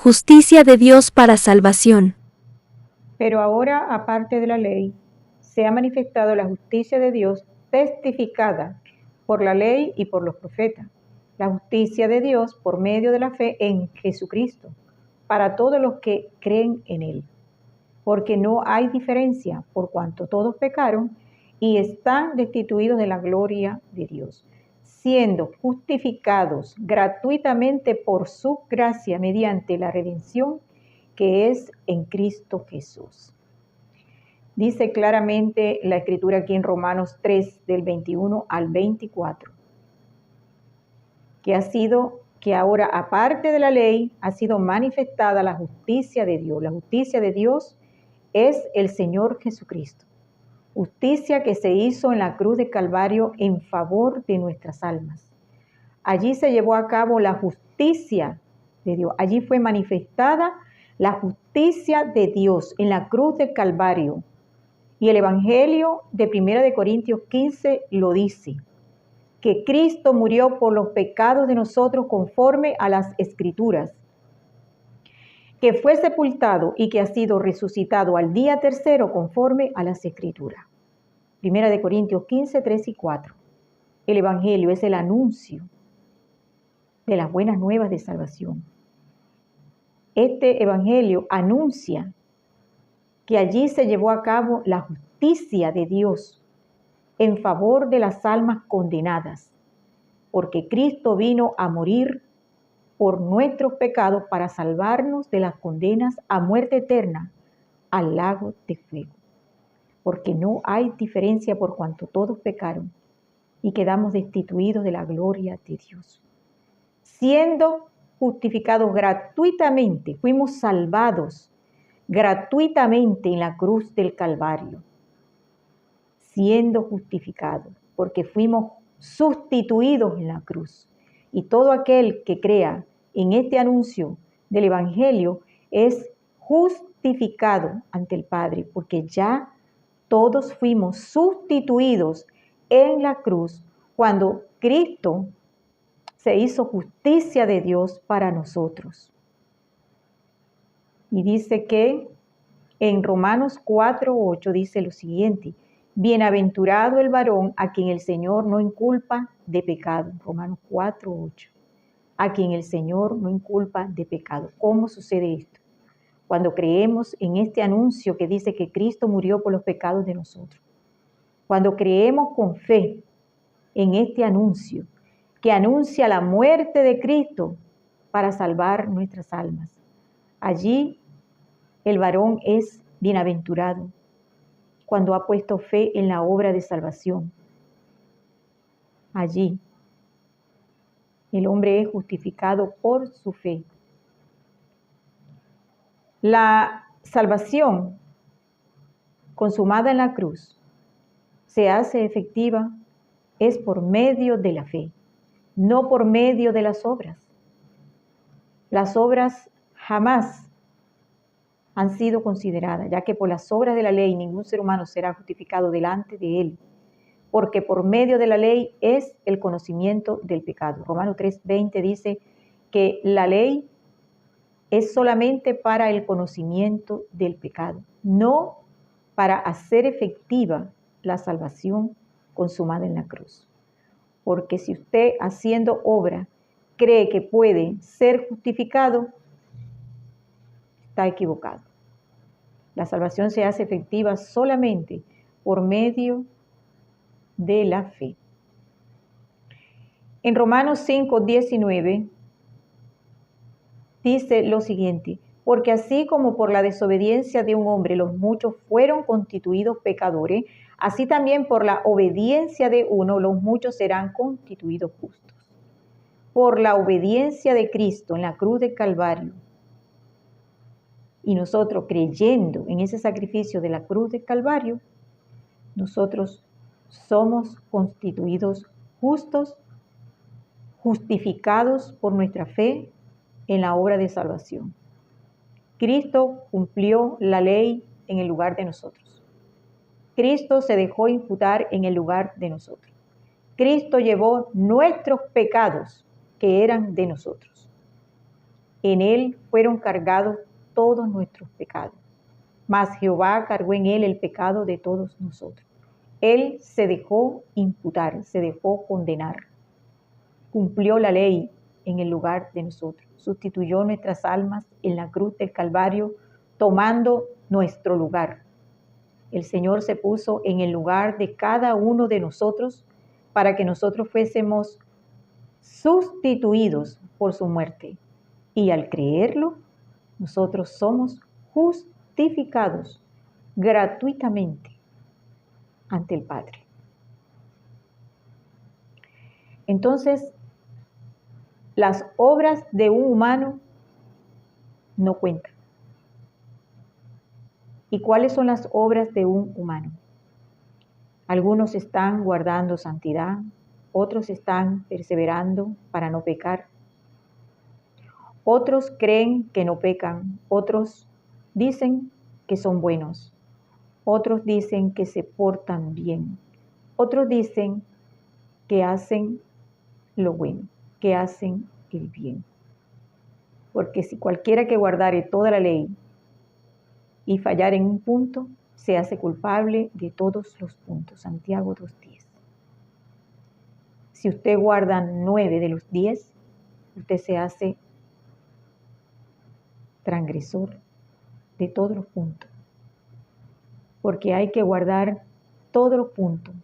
justicia de Dios para salvación. Pero ahora, aparte de la ley, se ha manifestado la justicia de Dios testificada por la ley y por los profetas. La justicia de Dios por medio de la fe en Jesucristo, para todos los que creen en Él. Porque no hay diferencia, por cuanto todos pecaron y están destituidos de la gloria de Dios, siendo justificados gratuitamente por su gracia mediante la redención que es en Cristo Jesús. Dice claramente la Escritura aquí en Romanos 3, del 21 al 24, que ahora, aparte de la ley, ha sido manifestada la justicia de Dios. La justicia de Dios es el Señor Jesucristo. Justicia que se hizo en la cruz de Calvario en favor de nuestras almas. Allí se llevó a cabo la justicia de Dios. Allí fue manifestada la justicia de Dios en la cruz de Calvario. Y el Evangelio de 1 Corintios 15 lo dice, que Cristo murió por los pecados de nosotros conforme a las Escrituras, que fue sepultado y que ha sido resucitado al día tercero conforme a las Escrituras. 1 Corintios 15, 3 y 4. El Evangelio es el anuncio de las buenas nuevas de salvación. Este Evangelio anuncia que allí se llevó a cabo la justicia de Dios en favor de las almas condenadas, porque Cristo vino a morir por nuestros pecados para salvarnos de las condenas a muerte eterna al lago de fuego. Porque no hay diferencia por cuanto todos pecaron y quedamos destituidos de la gloria de Dios. Siendo justificados gratuitamente, fuimos salvados gratuitamente en la cruz del Calvario, siendo justificados, porque fuimos sustituidos en la cruz. Y todo aquel que crea en este anuncio del Evangelio es justificado ante el Padre, porque ya todos fuimos sustituidos en la cruz cuando Cristo se hizo justicia de Dios para nosotros. Y dice que en Romanos 4:8 dice lo siguiente: bienaventurado el varón a quien el Señor no inculpa de pecado. Romanos 4:8. A quien el Señor no inculpa de pecado. ¿Cómo sucede esto? Cuando creemos en este anuncio que dice que Cristo murió por los pecados de nosotros. Cuando creemos con fe en este anuncio que anuncia la muerte de Cristo para salvar nuestras almas. Allí el varón es bienaventurado cuando ha puesto fe en la obra de salvación. Allí el hombre es justificado por su fe. La salvación consumada en la cruz se hace efectiva es por medio de la fe, no por medio de las obras. Las obras jamás han sido consideradas, ya que por las obras de la ley ningún ser humano será justificado delante de él, porque por medio de la ley es el conocimiento del pecado. Romanos 3:20 dice que la ley es solamente para el conocimiento del pecado, no para hacer efectiva la salvación consumada en la cruz. Porque si usted haciendo obra cree que puede ser justificado, está equivocado. La salvación se hace efectiva solamente por medio de la fe. En Romanos 5:19 dice lo siguiente: porque así como por la desobediencia de un hombre los muchos fueron constituidos pecadores, así también por la obediencia de uno los muchos serán constituidos justos. Por la obediencia de Cristo en la cruz del Calvario, y nosotros creyendo en ese sacrificio de la cruz del Calvario, nosotros somos constituidos justos, justificados por nuestra fe en la obra de salvación. Cristo cumplió la ley en el lugar de nosotros. Cristo se dejó imputar en el lugar de nosotros. Cristo llevó nuestros pecados que eran de nosotros. En él fueron cargados todos nuestros pecados, mas Jehová cargó en él el pecado de todos nosotros. Él se dejó imputar, se dejó condenar. Cumplió la ley en el lugar de nosotros. Sustituyó nuestras almas en la cruz del Calvario, tomando nuestro lugar. El Señor se puso en el lugar de cada uno de nosotros para que nosotros fuésemos sustituidos por su muerte. Y al creerlo, nosotros somos justificados gratuitamente ante el Padre. Entonces, las obras de un humano no cuentan. ¿Y cuáles son las obras de un humano? Algunos están guardando santidad, otros están perseverando para no pecar. Otros creen que no pecan, otros dicen que son buenos, otros dicen que se portan bien, otros dicen que hacen lo bueno, que hacen el bien. Porque si cualquiera que guardare toda la ley y fallar en un punto, se hace culpable de todos los puntos. Santiago 2:10. Si usted guarda 9 de los 10, usted se hace transgresor de todos los puntos. Porque hay que guardar todos los puntos,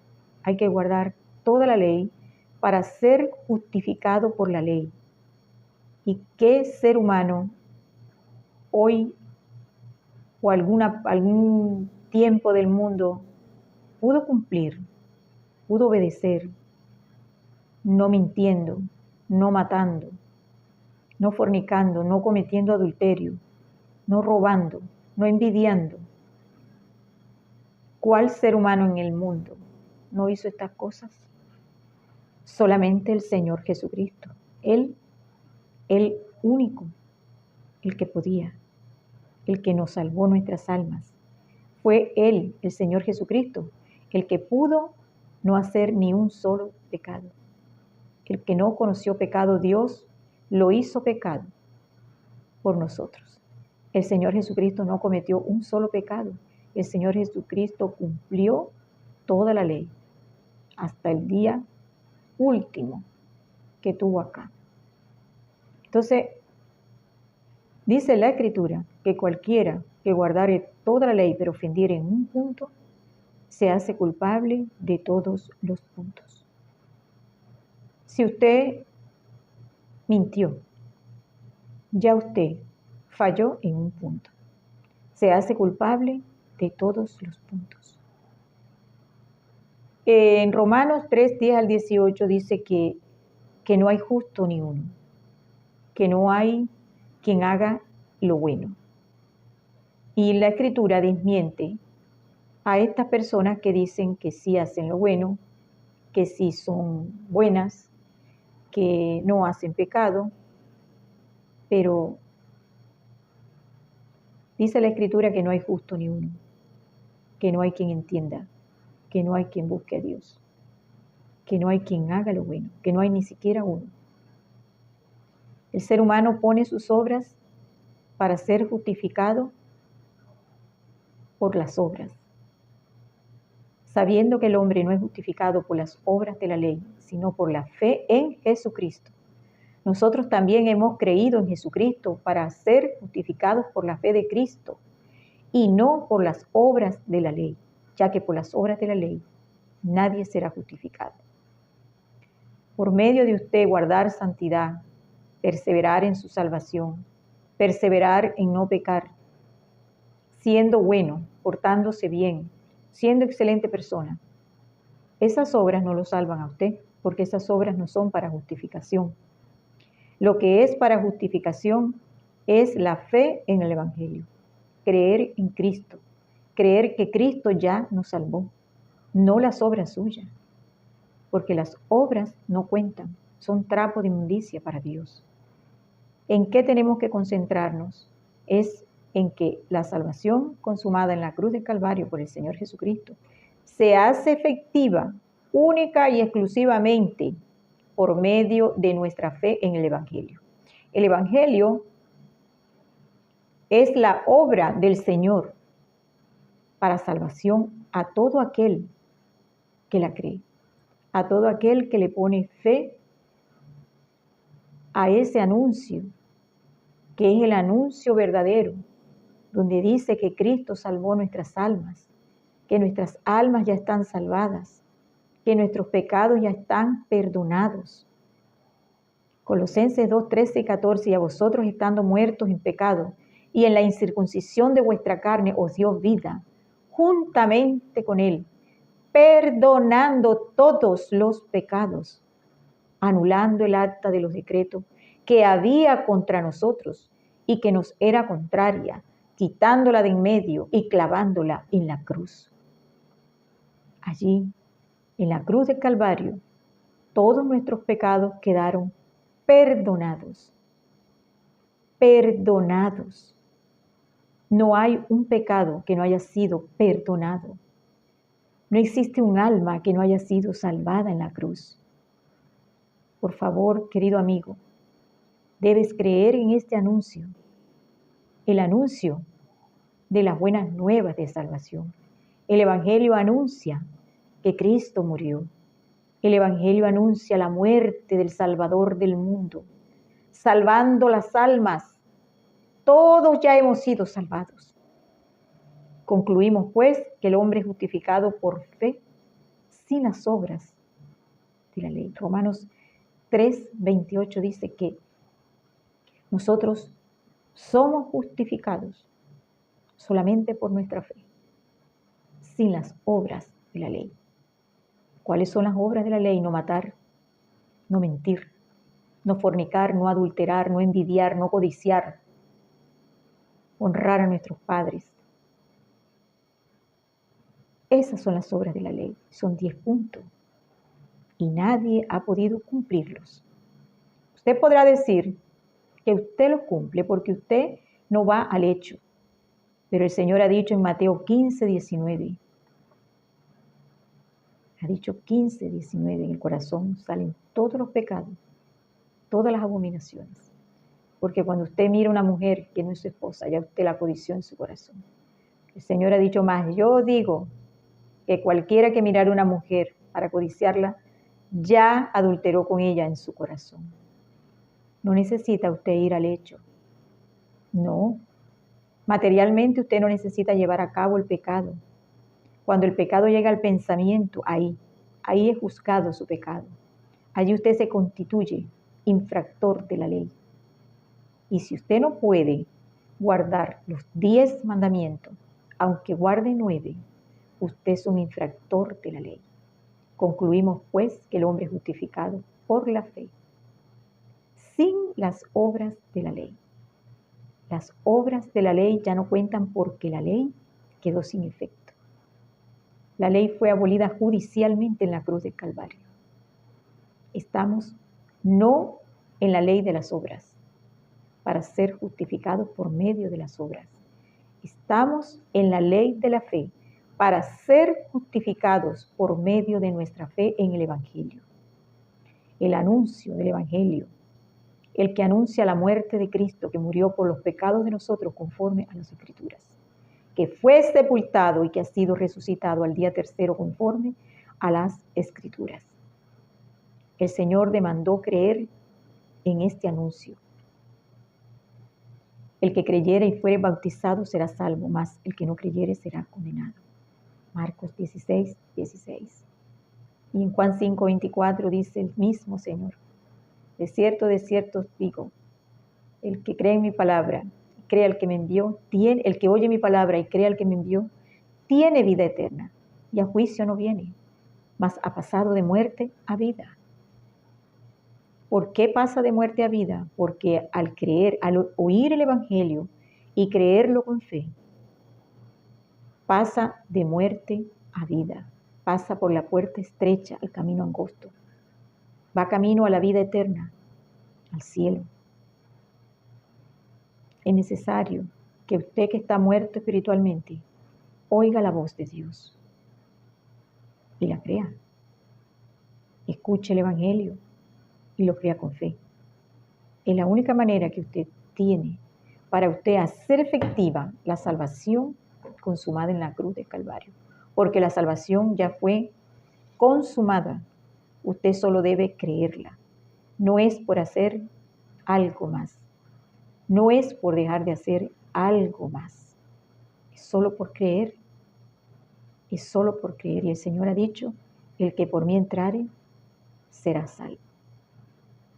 hay que guardar toda la ley para ser justificado por la ley. ¿Y qué ser humano hoy o algún tiempo del mundo pudo cumplir, pudo obedecer, no mintiendo, no matando, no fornicando, no cometiendo adulterio, no robando, no envidiando? ¿Cuál ser humano en el mundo no hizo estas cosas? Solamente el Señor Jesucristo. Él, el único, el que podía, el que nos salvó nuestras almas. Fue Él, el Señor Jesucristo, el que pudo no hacer ni un solo pecado. El que no conoció pecado, Dios lo hizo pecado por nosotros. El Señor Jesucristo no cometió un solo pecado. El Señor Jesucristo cumplió toda la ley hasta el día último que tuvo acá. Entonces, dice la Escritura que cualquiera que guardare toda la ley pero ofendiere en un punto, se hace culpable de todos los puntos. Si usted mintió, ya usted falló en un punto. Se hace culpable de todos los puntos. En Romanos 3:10 al 18 dice que no hay justo ni uno, que no hay quien haga lo bueno. Y la Escritura desmiente a estas personas que dicen que sí hacen lo bueno, que sí son buenas, que no hacen pecado, pero dice la Escritura que no hay justo ni uno, que no hay quien entienda, que no hay quien busque a Dios, que no hay quien haga lo bueno, que no hay ni siquiera uno. El ser humano pone sus obras para ser justificado por las obras, sabiendo que el hombre no es justificado por las obras de la ley, sino por la fe en Jesucristo. Nosotros también hemos creído en Jesucristo para ser justificados por la fe de Cristo y no por las obras de la ley, ya que por las obras de la ley nadie será justificado. Por medio de usted guardar santidad, perseverar en su salvación, perseverar en no pecar, siendo bueno, portándose bien, siendo excelente persona, esas obras no lo salvan a usted, porque esas obras no son para justificación. Lo que es para justificación es la fe en el Evangelio, creer en Cristo, creer que Cristo ya nos salvó, no las obras suyas, porque las obras no cuentan, son trapo de inmundicia para Dios. ¿En qué tenemos que concentrarnos? Es en que la salvación consumada en la cruz del Calvario por el Señor Jesucristo se hace efectiva única y exclusivamente por medio de nuestra fe en el Evangelio. El Evangelio Es la obra del Señor para salvación a todo aquel que la cree, a todo aquel que le pone fe a ese anuncio, que es el anuncio verdadero, donde dice que Cristo salvó nuestras almas, que nuestras almas ya están salvadas, que nuestros pecados ya están perdonados. Colosenses 2, 13 y 14, y a vosotros estando muertos en pecado, y en la incircuncisión de vuestra carne os dio vida, juntamente con Él, perdonando todos los pecados, anulando el acta de los decretos que había contra nosotros y que nos era contraria, quitándola de en medio y clavándola en la cruz. Allí, en la cruz del Calvario, todos nuestros pecados quedaron perdonados. Perdonados. No hay un pecado que no haya sido perdonado. No existe un alma que no haya sido salvada en la cruz. Por favor, querido amigo, debes creer en este anuncio, el anuncio de las buenas nuevas de salvación. El Evangelio anuncia que Cristo murió. El Evangelio anuncia la muerte del Salvador del mundo, salvando las almas. Todos ya hemos sido salvados. Concluimos, pues, que el hombre es justificado por fe sin las obras de la ley. Romanos 3, 28 dice que nosotros somos justificados solamente por nuestra fe, sin las obras de la ley. ¿Cuáles son las obras de la ley? No matar, no mentir, no fornicar, no adulterar, no envidiar, no codiciar, honrar a nuestros padres. Esas son las obras de la ley, son 10 puntos y nadie ha podido cumplirlos. Usted podrá decir que usted los cumple porque usted no va al hecho, pero el Señor ha dicho en Mateo 15, 19, ha dicho 15, 19, en el corazón salen todos los pecados, todas las abominaciones. Porque cuando usted mira a una mujer que no es su esposa, ya usted la codició en su corazón. El Señor ha dicho más, yo digo que cualquiera que mirara a una mujer para codiciarla, ya adulteró con ella en su corazón. No necesita usted ir al hecho. No. Materialmente usted no necesita llevar a cabo el pecado. Cuando el pecado llega al pensamiento, ahí es juzgado su pecado. Allí usted se constituye infractor de la ley. Y si usted no puede guardar los 10 mandamientos, aunque guarde 9, usted es un infractor de la ley. Concluimos, pues, que el hombre es justificado por la fe, sin las obras de la ley. Las obras de la ley ya no cuentan porque la ley quedó sin efecto. La ley fue abolida judicialmente en la cruz del Calvario. Estamos no en la ley de las obras, para ser justificados por medio de las obras. Estamos en la ley de la fe, para ser justificados por medio de nuestra fe en el Evangelio. El anuncio del Evangelio, el que anuncia la muerte de Cristo, que murió por los pecados de nosotros conforme a las Escrituras, que fue sepultado y que ha sido resucitado al día tercero conforme a las Escrituras. El Señor demandó creer en este anuncio. El que creyere y fuere bautizado será salvo, mas el que no creyere será condenado. Marcos 16, 16. Y en Juan 5, 24 dice el mismo Señor: de cierto os digo, el que cree en mi palabra, crea al que me envió, el que oye mi palabra y crea al que me envió, tiene vida eterna, y a juicio no viene, mas ha pasado de muerte a vida. ¿Por qué pasa de muerte a vida? Porque al creer, al oír el Evangelio y creerlo con fe, pasa de muerte a vida, pasa por la puerta estrecha al camino angosto, va camino a la vida eterna, al cielo. Es necesario que usted que está muerto espiritualmente oiga la voz de Dios y la crea. Escuche el Evangelio y lo crea con fe. Es la única manera que usted tiene para usted hacer efectiva la salvación consumada en la cruz del Calvario. Porque la salvación ya fue consumada. Usted solo debe creerla. No es por hacer algo más. No es por dejar de hacer algo más. Es solo por creer. Es solo por creer. Y el Señor ha dicho, el que por mí entrare, será salvo.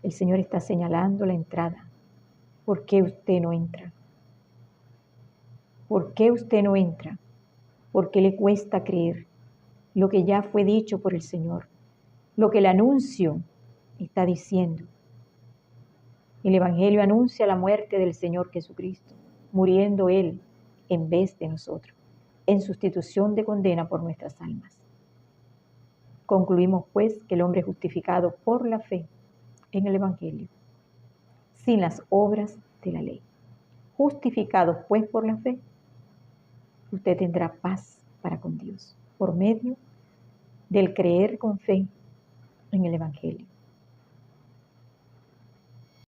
El Señor está señalando la entrada. ¿Por qué usted no entra? ¿Por qué usted no entra? ¿Por qué le cuesta creer lo que ya fue dicho por el Señor? Lo que el anuncio está diciendo. El Evangelio anuncia la muerte del Señor Jesucristo, muriendo Él en vez de nosotros, en sustitución de condena por nuestras almas. Concluimos pues que el hombre es justificado por la fe en el Evangelio, sin las obras de la ley. Justificados pues por la fe, usted tendrá paz para con Dios, por medio del creer con fe en el Evangelio.